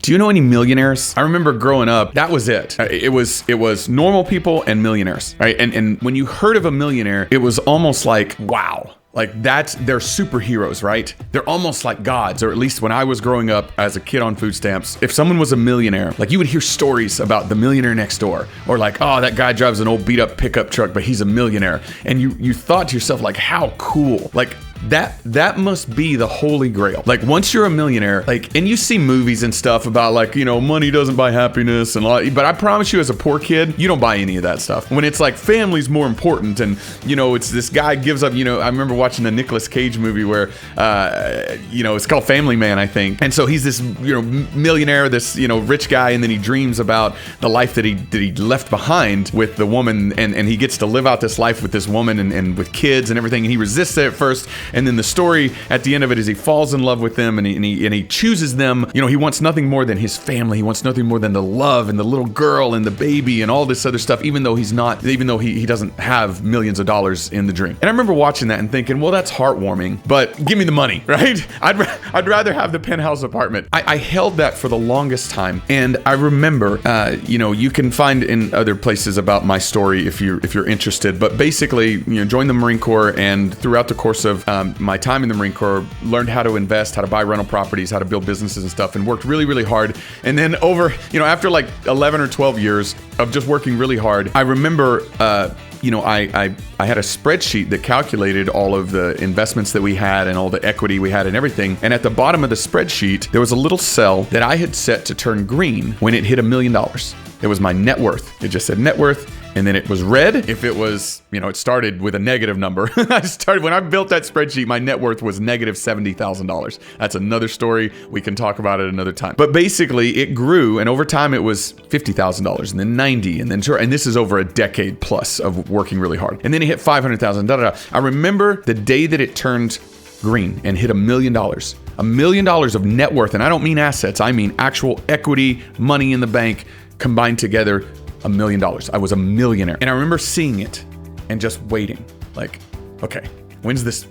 Do you know any millionaires? I remember growing up, that was it. It was normal people and millionaires, right? And when you heard of a millionaire, it was almost like, wow. Like they're superheroes, right? They're almost like gods, or at least when I was growing up as a kid on food stamps, if someone was a millionaire, like you would hear stories about the millionaire next door, or like, oh, that guy drives an old beat up pickup truck, but he's a millionaire. And you thought to yourself, like, how cool. Like that must be the holy grail. Like once you're a millionaire, like, and you see movies and stuff about like, you know, money doesn't buy happiness and all, but I promise you as a poor kid, you don't buy any of that stuff. When it's like family's more important and, you know, it's this guy gives up, you know, I remember watching the Nicolas Cage movie where, you know, it's called Family Man, I think. And so he's this, you know, millionaire, this, you know, rich guy, and then he dreams about the life that he left behind with the woman, and he gets to live out this life with this woman and with kids and everything, and he resists it at first. And then the story at the end of it is he falls in love with them and he chooses them. You know, he wants nothing more than his family. He wants nothing more than the love and the little girl and the baby and all this other stuff, even though he doesn't have millions of dollars in the dream. And I remember watching that and thinking, well, that's heartwarming, but give me the money, right? I'd rather have the penthouse apartment. I held that for the longest time. And I remember, you know, you can find in other places about my story if you're interested, but basically, you know, joined the Marine Corps, and throughout the course of my time in the Marine Corps, learned how to invest, how to buy rental properties, how to build businesses and stuff, and worked really, really hard. And then after like 11 or 12 years of just working really hard, I remember, I had a spreadsheet that calculated all of the investments that we had and all the equity we had and everything. And at the bottom of the spreadsheet, there was a little cell that I had set to turn green when it hit $1 million. It was my net worth. It just said net worth. And then it was red if it was, you know, it started with a negative number. When I built that spreadsheet, my net worth was negative $70,000. That's another story. We can talk about it another time. But basically it grew, and over time it was $50,000 and then 90, and then and this is over a decade plus of working really hard. And then it hit 500,000. I remember the day that it turned green and hit $1 million. $1 million of net worth, and I don't mean assets. I mean actual equity, money in the bank combined together. $1 million. I was a millionaire. And I remember seeing it and just waiting. Like, okay, when's this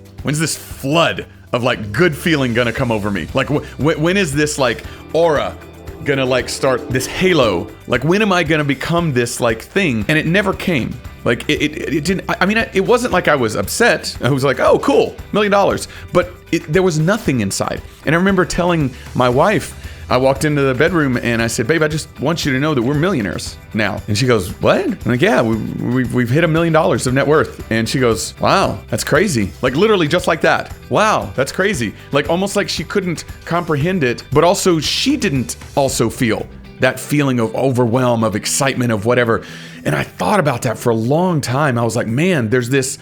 flood of like good feeling gonna come over me? Like, when is this like aura gonna like start, this halo? Like, when am I gonna become this like thing? And it never came. Like it didn't, I mean, it wasn't like I was upset. I was like, oh, cool, $1 million. But there was nothing inside. And I remember telling my wife, I walked into the bedroom and I said, babe, I just want you to know that we're millionaires now. And she goes, what? I'm like, yeah, we've hit $1 million of net worth. And she goes, wow, that's crazy. Like literally just like that. Wow, that's crazy. Like almost like she couldn't comprehend it, but also she didn't also feel that feeling of overwhelm, of excitement, of whatever. And I thought about that for a long time. I was like, man, there's this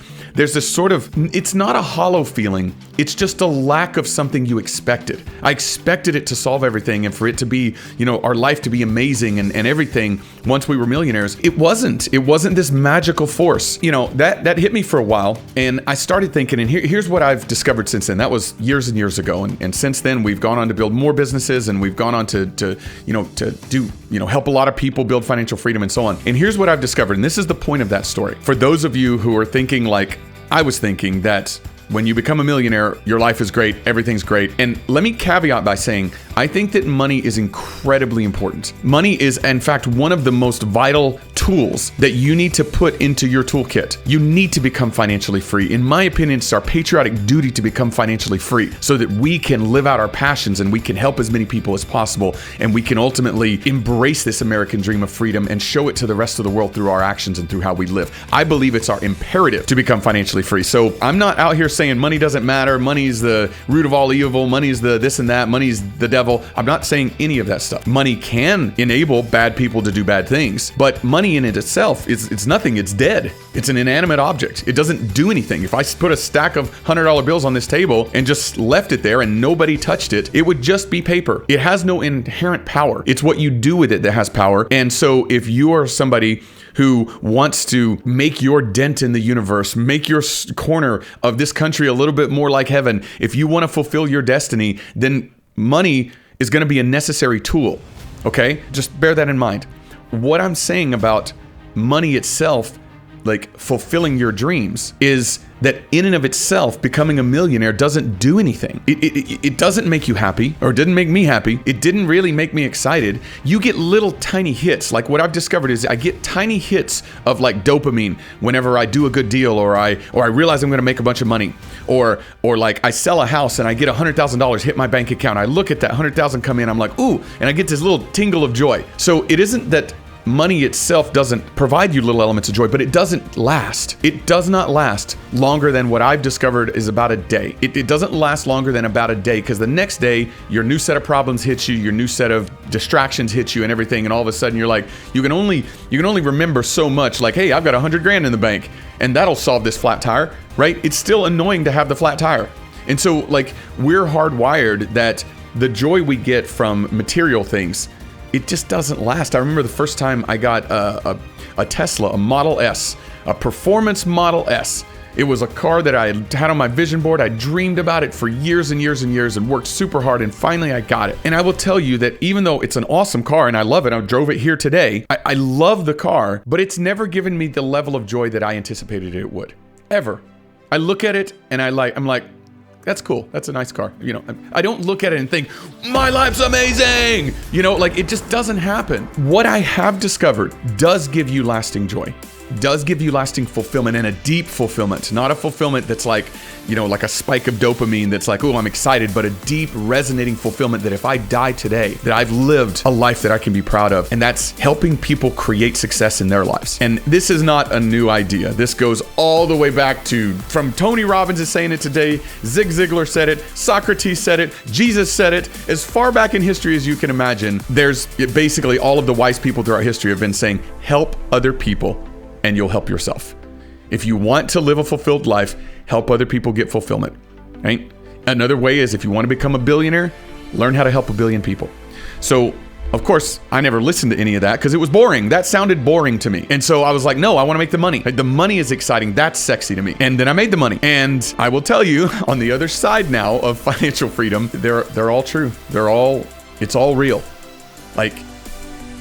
sort of, it's not a hollow feeling. It's just a lack of something you expected. I expected it to solve everything and for it to be, you know, our life to be amazing and everything once we were millionaires. It wasn't this magical force. You know, that hit me for a while, and I started thinking, and here's what I've discovered since then. That was years and years ago. And since then we've gone on to build more businesses, and we've gone on to do, you know, help a lot of people build financial freedom and so on. And here's what I've discovered. And this is the point of that story. For those of you who are thinking like I was thinking, that when you become a millionaire, your life is great, everything's great. And let me caveat by saying, I think that money is incredibly important. Money is, in fact, one of the most vital tools that you need to put into your toolkit. You need to become financially free. In my opinion, it's our patriotic duty to become financially free so that we can live out our passions and we can help as many people as possible. And we can ultimately embrace this American dream of freedom and show it to the rest of the world through our actions and through how we live. I believe it's our imperative to become financially free. So I'm not out here saying money doesn't matter, money's the root of all evil, money's the this and that, money's the devil. I'm not saying any of that stuff. Money can enable bad people to do bad things, but money in it itself it's nothing. It's dead. It's an inanimate object. It doesn't do anything. If I put a stack of $100 bills on this table and just left it there and nobody touched it, it would just be paper. It has no inherent power. It's what you do with it that has power. And so if you are somebody who wants to make your dent in the universe, make your corner of this country a little bit more like heaven, if you want to fulfill your destiny, then money is going to be a necessary tool. Okay? Just bear that in mind. What I'm saying about money itself like fulfilling your dreams is that in and of itself, becoming a millionaire doesn't do anything. It doesn't make you happy, or it didn't make me happy. It didn't really make me excited. You get little tiny hits. Like what I've discovered is I get tiny hits of like dopamine whenever I do a good deal, or I realize I'm gonna make a bunch of money, or like I sell a house and I get $100,000 hit my bank account. I look at that 100,000 come in, I'm like, ooh, and I get this little tingle of joy. So it isn't that money itself doesn't provide you little elements of joy, but it doesn't last. It does not last longer than what I've discovered is about a day. It doesn't last longer than about a day, because the next day, your new set of problems hits you, your new set of distractions hit you and everything, and all of a sudden you're like, you can only remember so much, like, hey, I've got $100,000 in the bank, and that'll solve this flat tire, right? It's still annoying to have the flat tire. And so, like, we're hardwired that the joy we get from material things, it just doesn't last. I remember the first time I got a Tesla, a Model S, a performance Model S. It was a car that I had on my vision board. I dreamed about it for years and years and years and worked super hard, and finally I got it. And I will tell you that even though it's an awesome car and I love it, I drove it here today, I love the car, but it's never given me the level of joy that I anticipated it would, ever. I look at it and I'm like, that's cool. That's a nice car. You know, I don't look at it and think, my life's amazing. You know, like, it just doesn't happen. What I have discovered does give you lasting joy, does give you lasting fulfillment, and a deep fulfillment, not a fulfillment that's like, you know, like a spike of dopamine that's like, oh, I'm excited, but a deep resonating fulfillment that if I die today, that I've lived a life that I can be proud of. And that's helping people create success in their lives. And this is not a new idea. This goes all the way back to, from Tony Robbins is saying it today, Zig Ziglar said it, Socrates said it, Jesus said it. As far back in history as you can imagine, there's basically all of the wise people throughout history have been saying, help other people and you'll help yourself. If you want to live a fulfilled life, help other people get fulfillment, right? Another way is, if you want to become a billionaire, learn how to help a billion people. So, of course, I never listened to any of that because it was boring. That sounded boring to me. And so I was like, no, I want to make the money. The money is exciting. That's sexy to me. And then I made the money. And I will tell you, on the other side now of financial freedom, they're all true. It's all real. Like,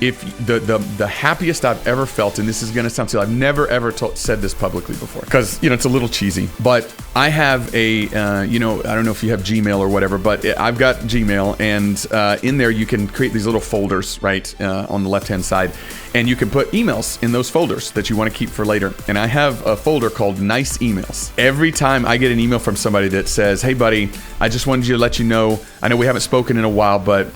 if the happiest I've ever felt, and this is gonna sound silly, I've never ever said this publicly before, because, you know, it's a little cheesy, but I have a, you know, I don't know if you have Gmail or whatever, but I've got Gmail, and in there you can create these little folders, right, on the left-hand side, and you can put emails in those folders that you want to keep for later. And I have a folder called Nice Emails. Every time I get an email from somebody that says, hey buddy, I just wanted you to let you know, I know we haven't spoken in a while, but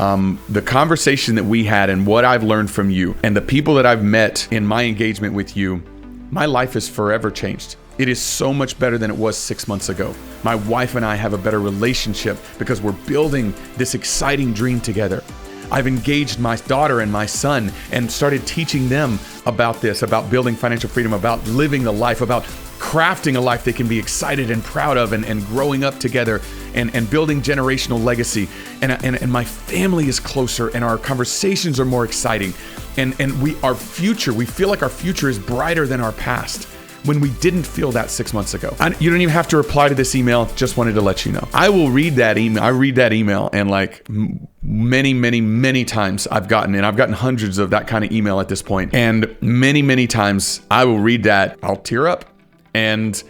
the conversation that we had and what I've learned from you and the people that I've met in my engagement with you, my life is forever changed. It is so much better than it was 6 months ago. My wife and I have a better relationship because we're building this exciting dream together. I've engaged my daughter and my son and started teaching them about this, about building financial freedom, about living the life, about crafting a life they can be excited and proud of, and growing up together and building generational legacy. And my family is closer, and our conversations are more exciting. And our future, we feel like our future is brighter than our past, when we didn't feel that 6 months ago. You don't even have to reply to this email. Just wanted to let you know. I will read that email. I read that email, and like many times I've gotten hundreds of that kind of email at this point. And many times I will read that. I'll tear up. And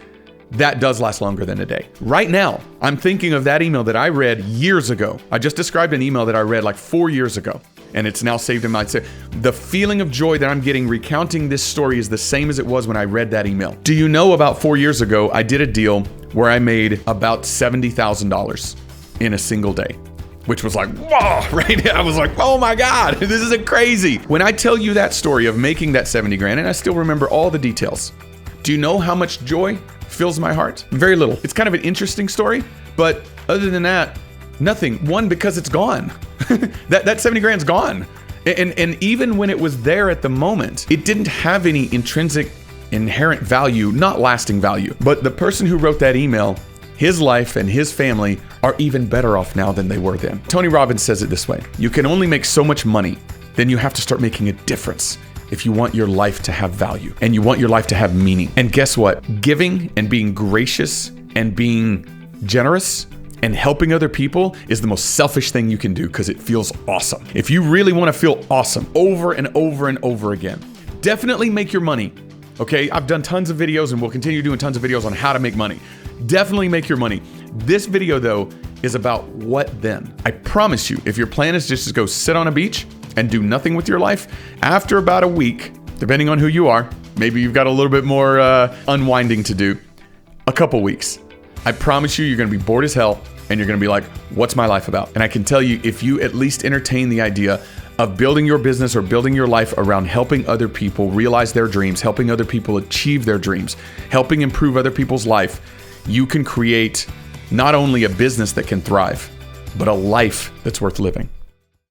that does last longer than a day. Right now, I'm thinking of that email that I read years ago. I just described an email that I read like 4 years ago, and it's now saved in my... The feeling of joy that I'm getting recounting this story is the same as it was when I read that email. Do you know, about 4 years ago, I did a deal where I made about $70,000 in a single day, which was like, whoa, right? I was like, oh my God, this isn't crazy. When I tell you that story of making that 70 grand, and I still remember all the details, do you know how much joy fills my heart? Very little. It's kind of an interesting story, but other than that, nothing. One, because it's gone. that 70 grand's gone. And even when it was there at the moment, it didn't have any intrinsic, inherent value, not lasting value. But the person who wrote that email, his life and his family are even better off now than they were then. Tony Robbins says it this way: you can only make so much money, then you have to start making a difference if you want your life to have value and you want your life to have meaning. And guess what? Giving and being gracious and being generous and helping other people is the most selfish thing you can do, because it feels awesome. If you really want to feel awesome over and over and over again, definitely make your money Okay, I've done tons of videos and we'll continue doing tons of videos on how to make money. Definitely make your money. This video though is about what then. I promise you, if your plan is just to go sit on a beach and do nothing with your life, after about a week, depending on who you are, maybe you've got a little bit more unwinding to do, a couple weeks, I promise you're gonna be bored as hell and you're gonna be like, what's my life about? And I can tell you, if you at least entertain the idea of building your business or building your life around helping other people realize their dreams, helping other people achieve their dreams, helping improve other people's life, you can create not only a business that can thrive, but a life that's worth living.